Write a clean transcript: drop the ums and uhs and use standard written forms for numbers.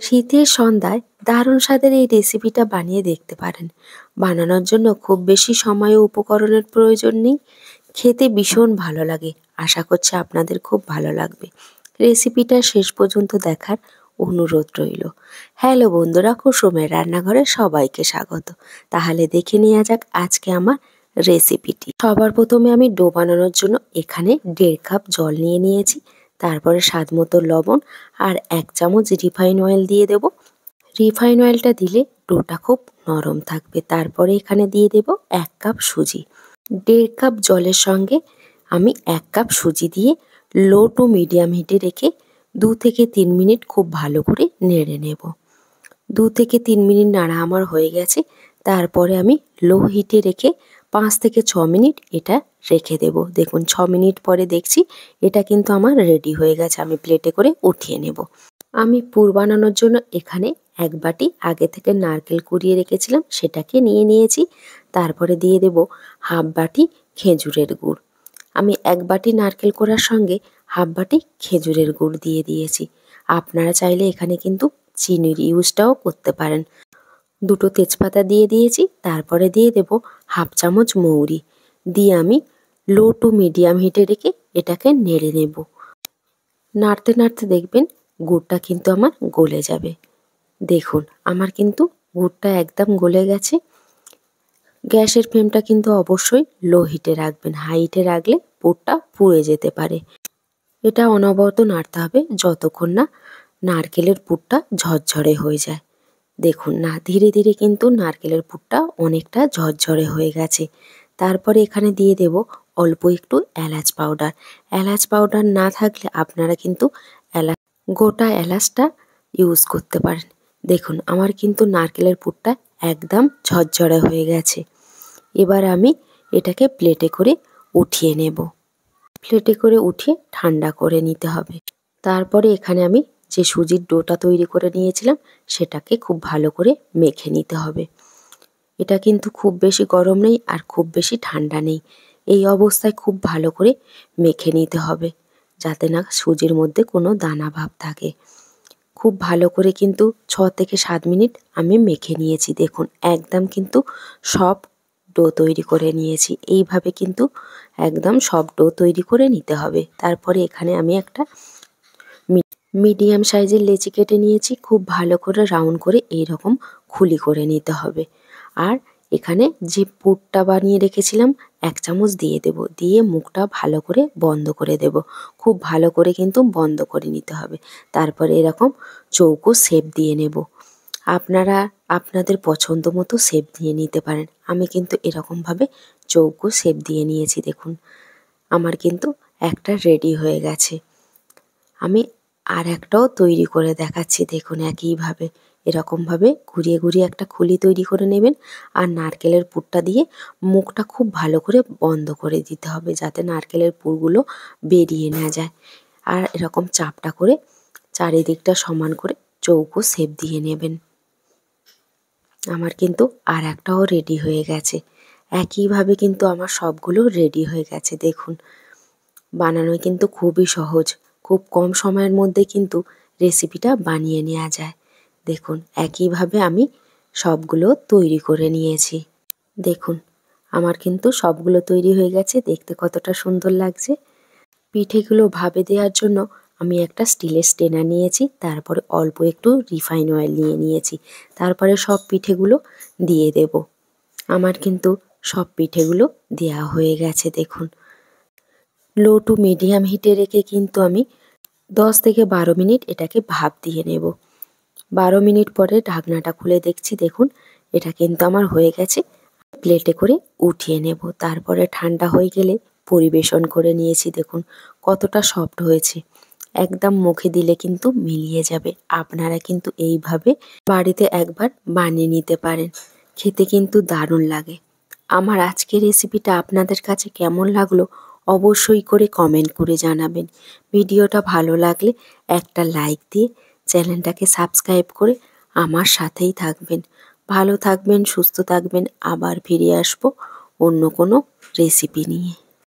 শীতের সন্ধ্যায় দারুণ স্বাদের এই রেসিপিটা বানিয়ে দেখতে পারেন। বানানোর জন্য খুব বেশি সময় ও উপকরণের প্রয়োজন নেই। খেতে ভীষণ ভালো লাগে। আশা করছি আপনাদের খুব ভালো লাগবে। রেসিপিটা শেষ পর্যন্ত দেখার অনুরোধ রইল। হ্যালো বন্ধুরা, কুসুমের রান্নাঘরে সবাইকে স্বাগত। তাহলে দেখে নেওয়া যাক আজকে আমার রেসিপিটি। সবার প্রথমে আমি ডো বানানোর জন্য এখানে 1.5 কাপ জল নিয়ে নিয়েছি। তারপরে স্বাদ মতো লবণ আর 1 চামচ রিফাইন অয়েল দিয়ে দেব। রিফাইন অয়েলটা দিলে ডোটা খুব নরম থাকবে। তারপরে এখানে দিয়ে দেব 1 কাপ সুজি। 1.5 কাপ জলের সঙ্গে আমি 1 কাপ সুজি দিয়ে লো টু মিডিয়াম হিটে রেখে 2 থেকে 3 মিনিট খুব ভালো করে নেড়ে নেব। 2 থেকে 3 মিনিট নাড়া আমার হয়ে গেছে। তারপরে আমি লো হিটে রেখে 5 থেকে 6 মিনিট এটা রেখে দেব। দেখুন 6 মিনিট পরে দেখছি এটা কিন্তু আমার রেডি হয়ে গেছে। আমি প্লেটে করে উঠিয়ে নেব। আমি পুর বানানোর জন্য এখানে 1 বাটি আগে থেকে নারকেল কুড়িয়ে রেখেছিলাম, সেটাকে নিয়ে নিয়েছি। তারপরে দিয়ে দেব হাফ বাটি খেজুরের গুড়। আমি 1 বাটি নারকেল কোড়ার সঙ্গে হাফ বাটি খেজুরের গুড় দিয়ে দিয়েছি। আপনারা চাইলে এখানে কিন্তু চিনির ইউজটাও করতে পারেন। 2টো তেজপাতা দিয়ে দিয়েছি। তারপরে দিয়ে দেব হাফ চামচ মৌরি দিয়ে আমি লো টু মিডিয়াম হিটে রেখে এটাকে নেড়ে নেব। নাড়তে নাড়তে দেখবেন গুড়টা কিন্তু আমার গলে যাবে। দেখুন আমার কিন্তু গুড়টা একদম গলে গেছে। গ্যাসের ফ্লেমটা কিন্তু অবশ্যই লো হিটে রাখবেন। হাই হিটে রাখলে পুরটা পুড়ে যেতে পারে। এটা অনবরত নাড়তে হবে যতক্ষণ না নারকেলের পুরটা ঝরঝরে হয়ে যায়। দেখুন না, ধীরে ধীরে কিন্তু নারকেলের পুরটা অনেকটা ঝরঝরে হয়ে গেছে। তারপরে এখানে দিয়ে দেব অল্প একটু এলাচ পাউডার। এলাচ পাউডার না থাকলে আপনারা কিন্তু গোটা এলাচটা ইউজ করতে পারেন। দেখুন আমার কিন্তু নারকেলের পুরটা একদম ঝরঝরে হয়ে গেছে। এবার আমি এটাকে প্লেটে করে উঠিয়ে নেব। প্লেটে করে উঠিয়ে ঠান্ডা করে নিতে হবে। তারপরে এখানে আমি যে সুজির ডোটা তৈরি করে নিয়েছিলাম সেটাকে খুব ভালো করে মেখে নিতে হবে। এটা কিন্তু খুব বেশি গরম নেই আর খুব বেশি ঠান্ডা নেই। এই অবস্থায় খুব ভালো করে মেখে নিতে হবে যাতে না সুজির মধ্যে কোনো দানা ভাব থাকে। খুব ভালো করে কিন্তু 6 থেকে 7 মিনিট আমি মেখে নিয়েছি। দেখুন একদম কিন্তু সব ডো তৈরি করে নিয়েছি। এইভাবে কিন্তু একদম সব ডো তৈরি করে নিতে হবে। তারপরে এখানে আমি একটা মিডিয়াম সাইজের লেচি কেটে নিয়েছি। খুব ভালো করে রাউন্ড করে এইরকম খুলি করে নিতে হবে। আর এখানে যে পুরটা বানিয়ে রেখেছিলাম 1 চামচ দিয়ে দেব। দিয়ে মুখটা ভালো করে বন্ধ করে দেব। খুব ভালো করে কিন্তু বন্ধ করে নিতে হবে। তারপরে এরকম চৌকো শেপ দিয়ে নেব। আপনারা আপনাদের পছন্দ মতো শেপ দিয়ে নিতে পারেন। আমি কিন্তু এরকমভাবে চৌকো শেপ দিয়ে নিয়েছি। দেখুন আমার কিন্তু একটা রেডি হয়ে গেছে। আমি আর একটাও তৈরি করে দেখাচ্ছি। দেখুন একইভাবে এরকমভাবে ঘুরিয়ে ঘুরিয়ে একটা খুলি তৈরি করে নেবেন। আর নারকেলের পুরটা দিয়ে মুখটা খুব ভালো করে বন্ধ করে দিতে হবে যাতে নারকেলের পুরগুলো বেরিয়ে না যায়। আর এরকম চাপটা করে চারিদিকটা সমান করে চৌকো শেপ দিয়ে নেবেন। আমার কিন্তু আর একটাও রেডি হয়ে গেছে। একইভাবে কিন্তু আমার সবগুলো রেডি হয়ে গেছে। দেখুন বানানো কিন্তু খুবই সহজ। খুব কম সময়ের মধ্যে কিন্তু রেসিপিটা বানিয়ে নেওয়া যায়। দেখুন একইভাবে আমি সবগুলো তৈরি করে নিয়েছি। দেখুন আমার কিন্তু সবগুলো তৈরি হয়ে গেছে। দেখতে কতটা সুন্দর লাগছে। পিঠেগুলো ভাপে দেওয়ার জন্য আমি একটা স্টিলের স্ট্রেনার নিয়েছি। তারপরে অল্প একটু রিফাইন অয়েল নিয়ে নিয়েছি। তারপরে সব পিঠেগুলো দিয়ে দেব। আমার কিন্তু সব পিঠেগুলো দেওয়া হয়ে গেছে। দেখুন লো টু মিডিয়াম হিটে রেখে কিন্তু আমি 10 থেকে 12 মিনিট এটাকে ভাপ দিয়ে নেব। 12 মিনিট পরে ঢাকনাটা খুলে দেখছি। দেখুন এটা কিন্তু আমার হয়ে গেছে। প্লেটে করে উঠিয়ে নেব। তারপরে ঠান্ডা হয়ে গেলে পরিবেশন করে নিয়েছি। দেখুন কতটা সফট হয়েছে। একদম মুখে দিলে কিন্তু মিলিয়ে যাবে। আপনারা কিন্তু এইভাবে বাড়িতে একবার বানিয়ে নিতে পারেন। খেতে কিন্তু দারুণ লাগে। আমার আজকের রেসিপিটা আপনাদের কাছে কেমন লাগলো অবশ্যই করে কমেন্ট করে জানাবেন। ভিডিওটা ভালো লাগলে একটা লাইক দিয়ে চ্যানেলটাকে সাবস্ক্রাইব করে আমার সাথেই থাকবেন। ভালো থাকবেন, সুস্থ থাকবেন। আবার ফিরে আসবো অন্য কোনো রেসিপি নিয়ে।